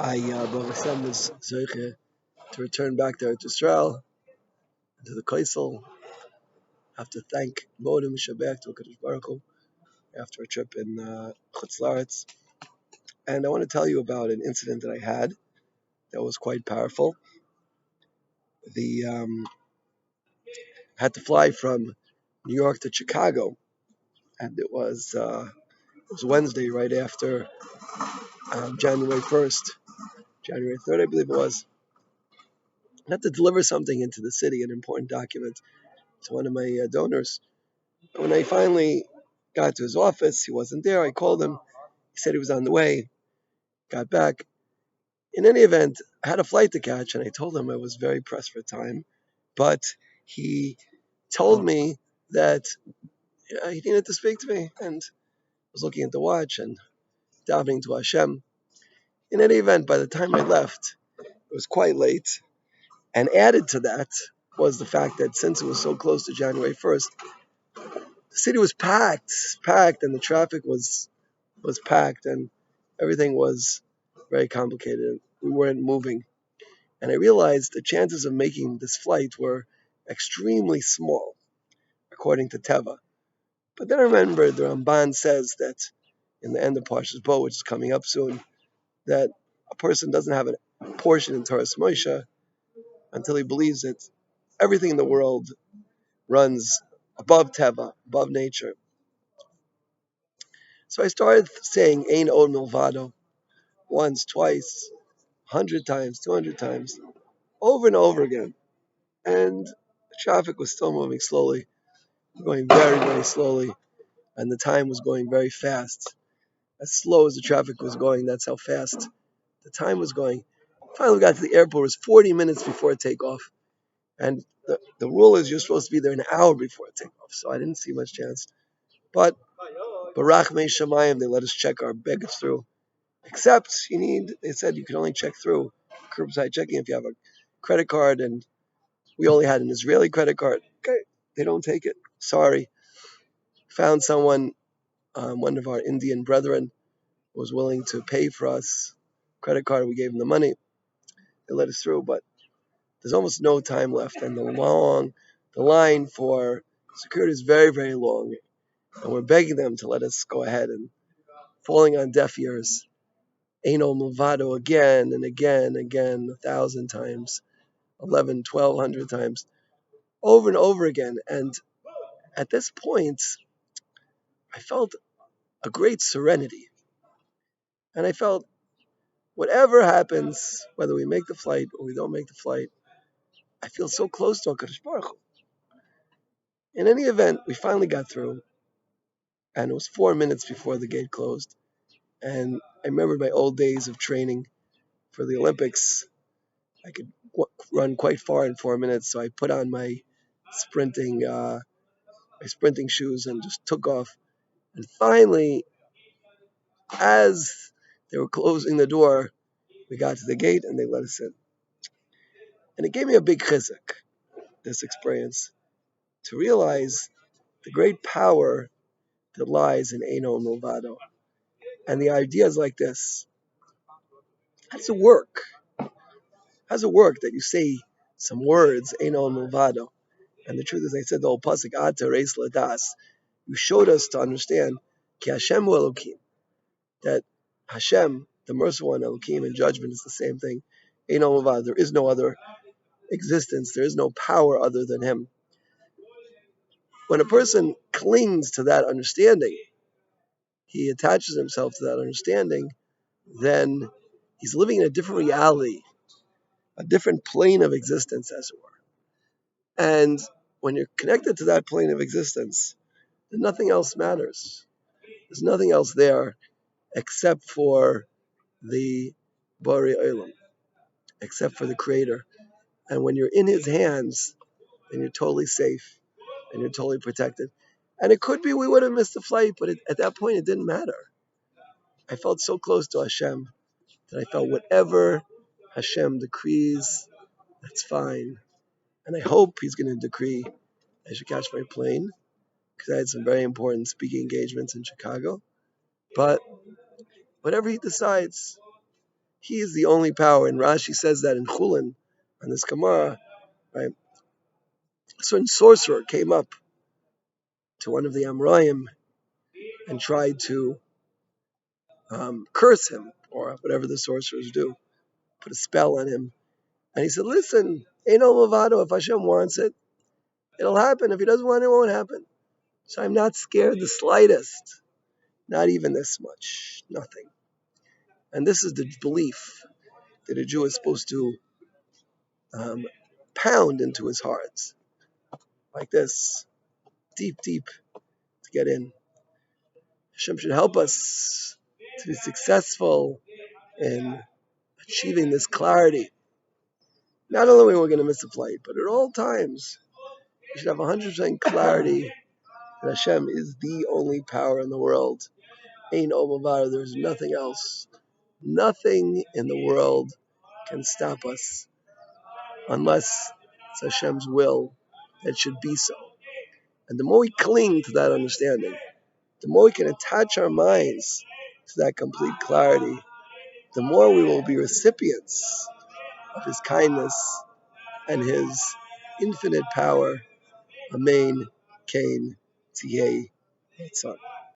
Baruch Hashem was zeiche to return back to Eretz Yisrael, to the Kollel. I have to thank Modem Shabbat to Kadosh Baruch Hu after a trip in Chutz La'aretz. And I want to tell you about an incident that I had that was quite powerful. I had to fly from New York to Chicago, and it was Wednesday, right after January 1st, January 3rd, I believe it was. I had to deliver something into the city, an important document, to one of my donors. And when I finally got to his office, he wasn't there. I called him. He said he was on the way. Got back. In any event, I had a flight to catch, and I told him I was very pressed for time. But he told me that he needed to speak to me, and I was looking at the watch and davening to Hashem. In any event, by the time I left, it was quite late. And added to that was the fact that since it was so close to January 1st, the city was packed, and the traffic was packed, and everything was very complicated. We weren't moving. And I realized the chances of making this flight were extremely small, according to Teva. But then I remembered the Ramban says that in the end of Parshas Bo, which is coming up soon, that a person doesn't have a portion in Toras Moshiach until he believes that everything in the world runs above Teva, above nature. So I started saying Ein Od Milvado once, twice, 100 times, 200 times, over and over again. And the traffic was still moving slowly, going very, very slowly, and the time was going very fast. As slow as the traffic was going, that's how fast the time was going. Finally got to the airport. It was 40 minutes before takeoff. And the rule is you're supposed to be there an hour before takeoff, so I didn't see much chance. But Barach Mei Shamayim, they let us check our baggage through. Except they said you can only check through curbside checking if you have a credit card, and we only had an Israeli credit card. Okay, they don't take it. Sorry. Found someone, one of our Indian brethren, was willing to pay for us credit card. We gave them the money. They let us through, but there's almost no time left, and the line for security is very, very long, and we're begging them to let us go ahead, and falling on deaf ears. Ein Od Milvado again and again, 1,000 times, 1,200 times, over and over again. And at this point, I felt a great serenity. And I felt whatever happens, whether we make the flight or we don't make the flight, I feel so close to HaKadosh Baruch Hu. In any event, we finally got through, and it was 4 minutes before the gate closed. And I remember my old days of training for the Olympics. I could run quite far in 4 minutes, so I put on my sprinting shoes and just took off. And finally, as they were closing the door, we got to the gate and they let us in. And it gave me a big chizuk, this experience, to realize the great power that lies in Ein Od Milvado. And the idea is like this. How does it work? How does it work that you say some words, Ein Od Milvado? And the truth is, I said the whole pasuk, Ad Teres Ladas. You showed us to understand, Ki Hashem hu Elokim, that Hashem, the merciful one, Elokim, and judgment is the same thing. Ein Od Milvado. There is no other existence. There is no power other than Him. When a person clings to that understanding, he attaches himself to that understanding, then he's living in a different reality, a different plane of existence, as it were. And when you're connected to that plane of existence, then nothing else matters. There's nothing else there except for the Borei Olam, except for the Creator. And when you're in His hands, then you're totally safe and you're totally protected. And it could be we would have missed the flight, but at that point it didn't matter. I felt so close to Hashem that I felt whatever Hashem decrees, that's fine. And I hope He's going to decree I should catch my plane, because I had some very important speaking engagements in Chicago. But whatever He decides, He is the only power. And Rashi says that in Chulin, on this Gemara, right? A certain sorcerer came up to one of the Amraim and tried to curse him, or whatever the sorcerers do, put a spell on him. And he said, listen, ain't no Milvado. If Hashem wants it, it'll happen. If he doesn't want it, it won't happen. So I'm not scared the slightest, not even this much, nothing. And this is the belief that a Jew is supposed to pound into his heart, like this, deep, deep, to get in. Hashem should help us to be successful in achieving this clarity. Not only when we're going to miss a flight, but at all times, we should have 100% clarity that Hashem is the only power in the world. Ain't Milvado. There's nothing else. Nothing in the world can stop us unless it's Hashem's will that it should be so. And the more we cling to that understanding, the more we can attach our minds to that complete clarity, the more we will be recipients of His kindness and His infinite power. Amen. Kain. Tiyeh. Yitzchak.